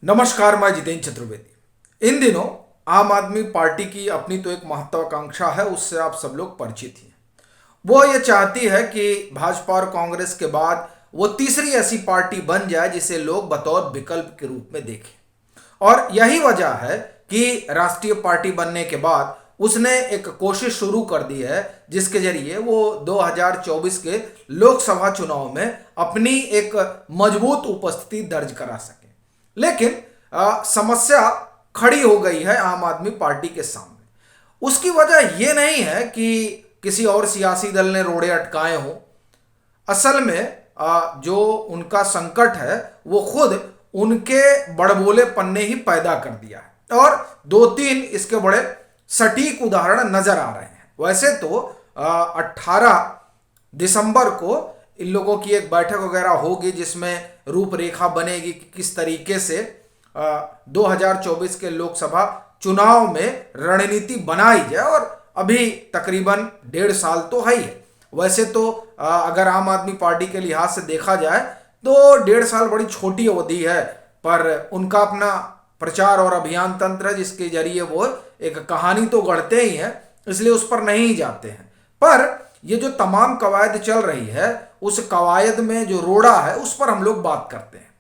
नमस्कार, मैं जितेंद्र चतुर्वेदी। इन दिनों आम आदमी पार्टी की अपनी तो एक महत्वाकांक्षा है, उससे आप सब लोग परिचित ही हैं। वो ये चाहती है कि भाजपा और कांग्रेस के बाद वो तीसरी ऐसी पार्टी बन जाए जिसे लोग बतौर विकल्प के रूप में देखें। और यही वजह है कि राष्ट्रीय पार्टी बनने के बाद उसने एक कोशिश शुरू कर दी है जिसके जरिए वो 2024 के लोकसभा चुनाव में अपनी एक मजबूत उपस्थिति दर्ज करा सके। लेकिन समस्या खड़ी हो गई है आम आदमी पार्टी के सामने। उसकी वजह यह नहीं है कि किसी और सियासी दल ने रोड़े अटकाए हों। असल में जो उनका संकट है वो खुद उनके बड़बोले पन्ने ही पैदा कर दिया है, और दो तीन इसके बड़े सटीक उदाहरण नजर आ रहे हैं। वैसे तो 18 दिसंबर को इन लोगों की एक बैठक वगैरह होगी जिसमें रूपरेखा बनेगी कि किस तरीके से 2024 के लोकसभा चुनाव में रणनीति बनाई जाए। और अभी तकरीबन 1.5 साल तो है ही है। वैसे तो अगर आम आदमी पार्टी के लिहाज से देखा जाए तो 1.5 साल बड़ी छोटी अवधि है, पर उनका अपना प्रचार और अभियान तंत्र है जिसके जरिए वो एक कहानी तो गढ़ते ही हैं, इसलिए उस पर नहीं जाते हैं। पर ये जो तमाम कवायद चल रही है उस कवायद में जो रोड़ा है उस पर हम लोग बात करते हैं।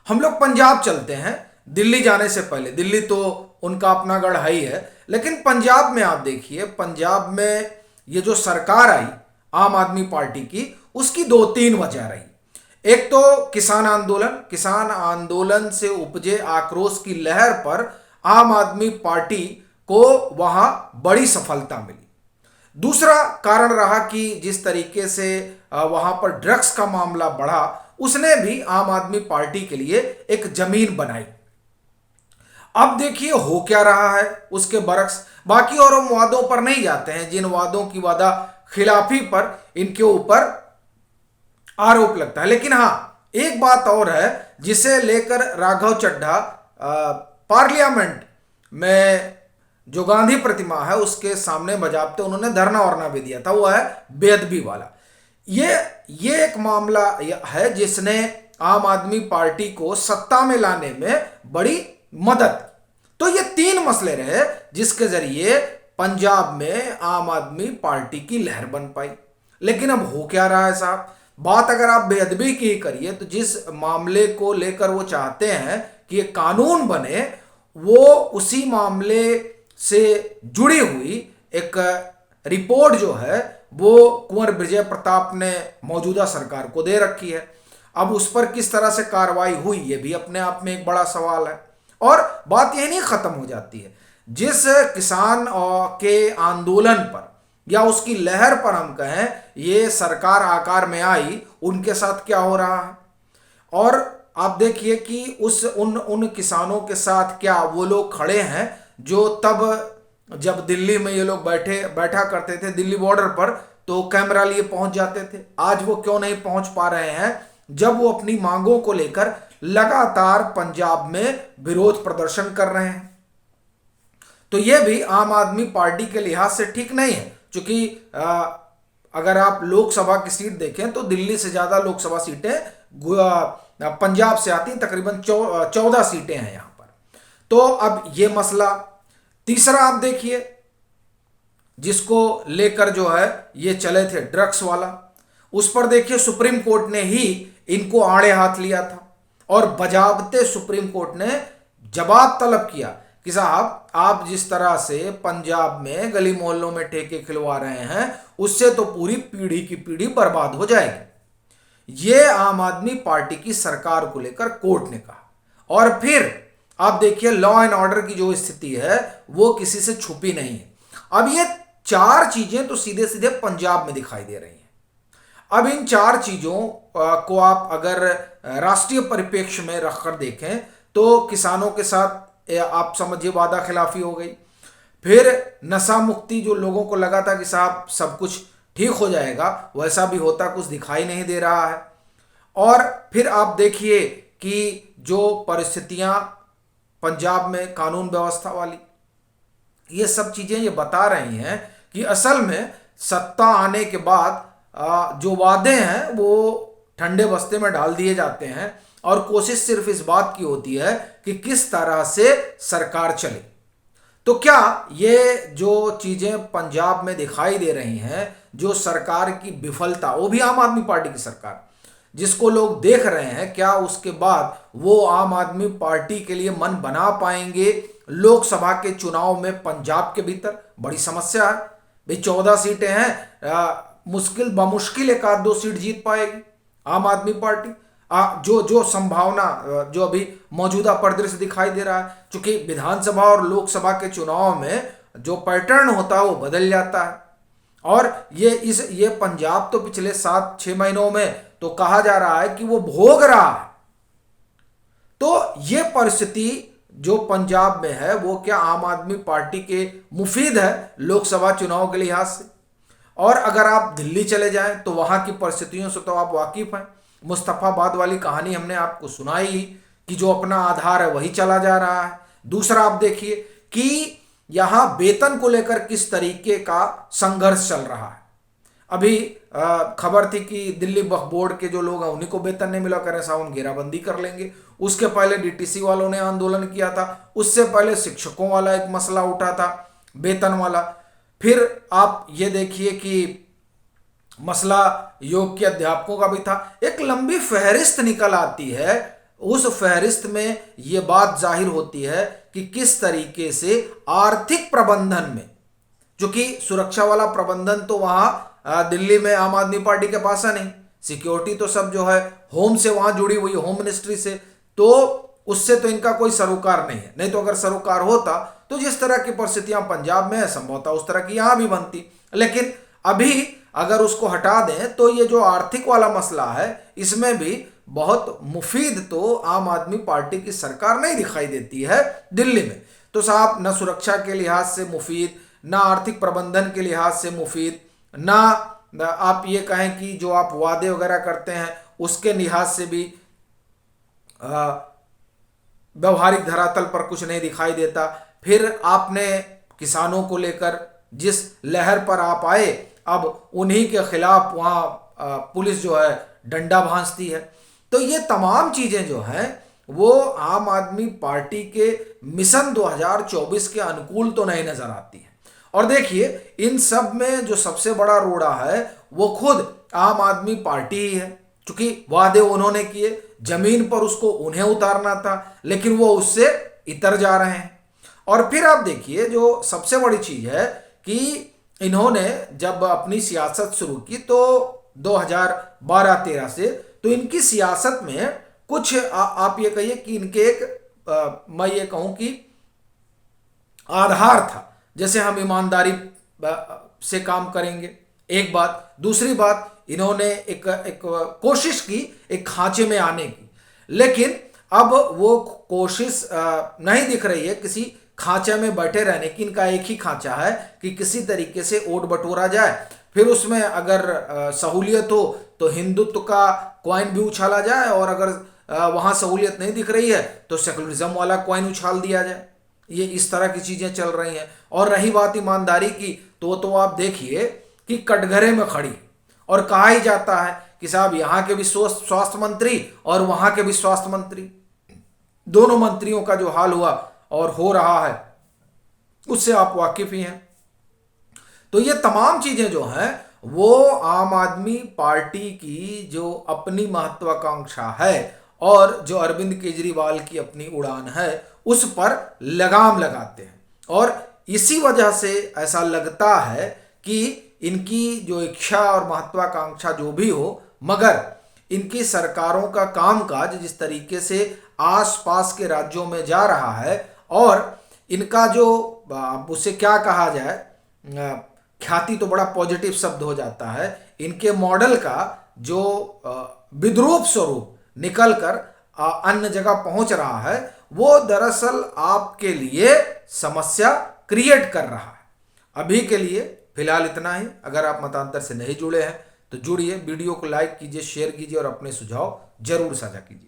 हम लोग पंजाब चलते हैं दिल्ली जाने से पहले। दिल्ली तो उनका अपना गढ़ है ही है, लेकिन पंजाब में आप देखिए, पंजाब में ये जो सरकार आई आम आदमी पार्टी की, उसकी 2-3 वजह रही। एक तो किसान आंदोलन से उपजे आक्रोश की लहर पर आम आदमी पार्टी को वहां बड़ी सफलता मिली। दूसरा कारण रहा कि जिस तरीके से वहां पर ड्रग्स का मामला बढ़ा, उसने भी आम आदमी पार्टी के लिए एक जमीन बनाई। अब देखिए हो क्या रहा है उसके बरक्स। बाकी और हम वादों पर नहीं जाते हैं, जिन वादों की वादा खिलाफी पर इनके ऊपर आरोप लगता है। लेकिन हाँ, एक बात और है जिसे लेकर राघव चड्ढा पार्लियामेंट में जो गांधी प्रतिमा है उसके सामने बजाते उन्होंने धरना वरना भी दिया था, वो है बेअदबी वाला। ये एक मामला है जिसने आम आदमी पार्टी को सत्ता में लाने में बड़ी मदद। तो ये 3 मसले रहे जिसके जरिए पंजाब में आम आदमी पार्टी की लहर बन पाई। लेकिन अब हो क्या रहा है साहब, बात अगर आप बेअदबी की करिए तो जिस मामले को लेकर वो चाहते हैं कि एक कानून बने, वो उसी मामले से जुड़ी हुई एक रिपोर्ट जो है वो कुंवर विजय प्रताप ने मौजूदा सरकार को दे रखी है। अब उस पर किस तरह से कार्रवाई हुई ये भी अपने आप में एक बड़ा सवाल है। और बात यही नहीं खत्म हो जाती है, जिस किसान के आंदोलन पर या उसकी लहर पर हम कहें ये सरकार आकार में आई, उनके साथ क्या हो रहा है। और आप देखिए कि उन किसानों के साथ क्या वो लोग खड़े हैं जो तब जब दिल्ली में ये लोग बैठा करते थे दिल्ली बॉर्डर पर, तो कैमरा लिए पहुंच जाते थे। आज वो क्यों नहीं पहुंच पा रहे हैं जब वो अपनी मांगों को लेकर लगातार पंजाब में विरोध प्रदर्शन कर रहे हैं। तो ये भी आम आदमी पार्टी के लिहाज से ठीक नहीं है, क्योंकि अगर आप लोकसभा की सीट देखें तो दिल्ली से ज्यादा लोकसभा सीटें पंजाब से आती, तकरीबन 14 सीटें हैं यहां पर। तो अब ये मसला। तीसरा आप देखिए जिसको लेकर जो है ये चले थे ड्रग्स वाला, उस पर देखिए सुप्रीम कोर्ट ने ही इनको आड़े हाथ लिया था, और बजाबते सुप्रीम कोर्ट ने जवाब तलब किया कि साहब आप जिस तरह से पंजाब में गली मोहल्लों में ठेके खिलवा रहे हैं उससे तो पूरी पीढ़ी की पीढ़ी बर्बाद हो जाएगी। ये आम आदमी पार्टी की सरकार को लेकर कोर्ट ने कहा। और फिर आप देखिए लॉ एंड ऑर्डर की जो स्थिति है वो किसी से छुपी नहीं है। अब ये 4 चीजें तो सीधे सीधे पंजाब में दिखाई दे रही हैं। अब इन 4 चीजों को आप अगर राष्ट्रीय परिप्रेक्ष्य में रखकर देखें तो किसानों के साथ आप समझिए वादा खिलाफी हो गई। फिर नशा मुक्ति, जो लोगों को लगा था कि साहब सब कुछ ठीक हो जाएगा, वैसा भी होता कुछ दिखाई नहीं दे रहा है। और फिर आप देखिए कि जो परिस्थितियां पंजाब में कानून व्यवस्था वाली, ये सब चीजें ये बता रही हैं कि असल में सत्ता आने के बाद जो वादे हैं वो ठंडे बस्ते में डाल दिए जाते हैं और कोशिश सिर्फ इस बात की होती है कि किस तरह से सरकार चले। तो क्या ये जो चीजें पंजाब में दिखाई दे रही हैं, जो सरकार की विफलता, वो भी आम आदमी पार्टी की सरकार जिसको लोग देख रहे हैं, क्या उसके बाद वो आम आदमी पार्टी के लिए मन बना पाएंगे लोकसभा के चुनाव में? पंजाब के भीतर बड़ी समस्या है भाई, 14 सीटें हैं, मुश्किल बमुश्किल एक आध दो सीट जीत पाएगी आम आदमी पार्टी। जो जो संभावना जो अभी मौजूदा परिदृश्य दिखाई दे रहा है, क्योंकि विधानसभा और लोकसभा के चुनाव में जो पैटर्न होता है वो बदल जाता है। और ये पंजाब तो पिछले 7-6 महीनों में तो कहा जा रहा है कि वो भोग रहा है। तो ये परिस्थिति जो पंजाब में है वो क्या आम आदमी पार्टी के मुफीद है लोकसभा चुनाव के लिहाज से? और अगर आप दिल्ली चले जाएं तो वहां की परिस्थितियों से तो आप वाकिफ हैं। मुस्तफाबाद वाली कहानी हमने आपको सुनाई ही कि जो अपना आधार है वही चला जा रहा है। दूसरा आप देखिए कि यहां वेतन को लेकर किस तरीके का संघर्ष चल रहा है। अभी खबर थी कि दिल्ली वक्फ बोर्ड के जो लोग हैं उन्हीं को वेतन नहीं मिला, करें साहब हम घेराबंदी कर लेंगे। उसके पहले डीटीसी वालों ने आंदोलन किया था, उससे पहले शिक्षकों वाला एक मसला उठा था वेतन वाला। फिर आप ये देखिए कि मसला योग के अध्यापकों का भी था। एक लंबी फहरिस्त निकल आती है, उस फहरिस्त में यह बात जाहिर होती है कि किस तरीके से आर्थिक प्रबंधन में, जो कि सुरक्षा वाला प्रबंधन तो वहां दिल्ली में आम आदमी पार्टी के पास है नहीं, सिक्योरिटी तो सब जो है होम से वहां जुड़ी हुई, होम मिनिस्ट्री से, तो उससे तो इनका कोई सरोकार नहीं है। नहीं तो अगर सरोकार होता तो जिस तरह की परिस्थितियां पंजाब में है संभवतः उस तरह की यहां भी बनती। लेकिन अभी अगर उसको हटा दें तो ये जो आर्थिक वाला मसला है इसमें भी बहुत मुफीद तो आम आदमी पार्टी की सरकार नहीं दिखाई देती है दिल्ली में। तो साहब न सुरक्षा के लिहाज से मुफीद, ना आर्थिक प्रबंधन के लिहाज से मुफीद, ना आप ये कहें कि जो आप वादे वगैरह करते हैं उसके लिहाज से भी व्यवहारिक धरातल पर कुछ नहीं दिखाई देता। फिर आपने किसानों को लेकर जिस लहर पर आप आए, अब उन्हीं के खिलाफ वहां पुलिस जो है डंडा भांजती है। तो ये तमाम चीजें जो हैं वो आम आदमी पार्टी के मिशन 2024 के अनुकूल तो नहीं नजर आती है। और देखिए इन सब में जो सबसे बड़ा रोड़ा है वो खुद आम आदमी पार्टी ही है, क्योंकि वादे उन्होंने किए, जमीन पर उसको उन्हें उतारना था, लेकिन वो उससे इतर जा रहे हैं। और फिर आप देखिए जो सबसे बड़ी चीज है कि इन्होंने जब अपनी सियासत शुरू की तो 2012-13 से, तो इनकी सियासत में कुछ आप ये कहिए कि इनके एक मैं ये कहूं कि आधार था, जैसे हम ईमानदारी से काम करेंगे, एक बात। दूसरी बात, इन्होंने एक कोशिश की एक खांचे में आने की, लेकिन अब वो कोशिश नहीं दिख रही है किसी खांचे में बैठे रहने की। इनका एक ही खांचा है कि किसी तरीके से वोट बटोरा जाए, फिर उसमें अगर सहूलियत हो तो हिंदुत्व का कॉइन भी उछाला जाए, और अगर वहां सहूलियत नहीं दिख रही है तो सेकुलरिज्म वाला कॉइन उछाल दिया जाए। ये इस तरह की चीजें चल रही हैं। और रही बात ईमानदारी की, तो आप देखिए कि कटघरे में खड़ी, और कहा ही जाता है कि साहब यहाँ के भी स्वास्थ्य मंत्री और वहां के भी स्वास्थ्य मंत्री, दोनों मंत्रियों का जो हाल हुआ और हो रहा है उससे आप वाकिफ ही हैं। तो ये तमाम चीजें जो हैं वो आम आदमी पार्टी की जो अपनी महत्वाकांक्षा है और जो अरविंद केजरीवाल की अपनी उड़ान है उस पर लगाम लगाते हैं। और इसी वजह से ऐसा लगता है कि इनकी जो इच्छा और महत्वाकांक्षा जो भी हो, मगर इनकी सरकारों का कामकाज जिस तरीके से आसपास के राज्यों में जा रहा है, और इनका जो उसे क्या कहा जाए, ख्याति तो बड़ा पॉजिटिव शब्द हो जाता है, इनके मॉडल का जो विद्रूप स्वरूप निकलकर अन्य जगह पहुंच रहा है, वो दरअसल आपके लिए समस्या क्रिएट कर रहा है। अभी के लिए फिलहाल इतना ही। अगर आप मतांतर से नहीं जुड़े हैं तो जुड़िए, वीडियो को लाइक कीजिए, शेयर कीजिए और अपने सुझाव जरूर साझा कीजिए।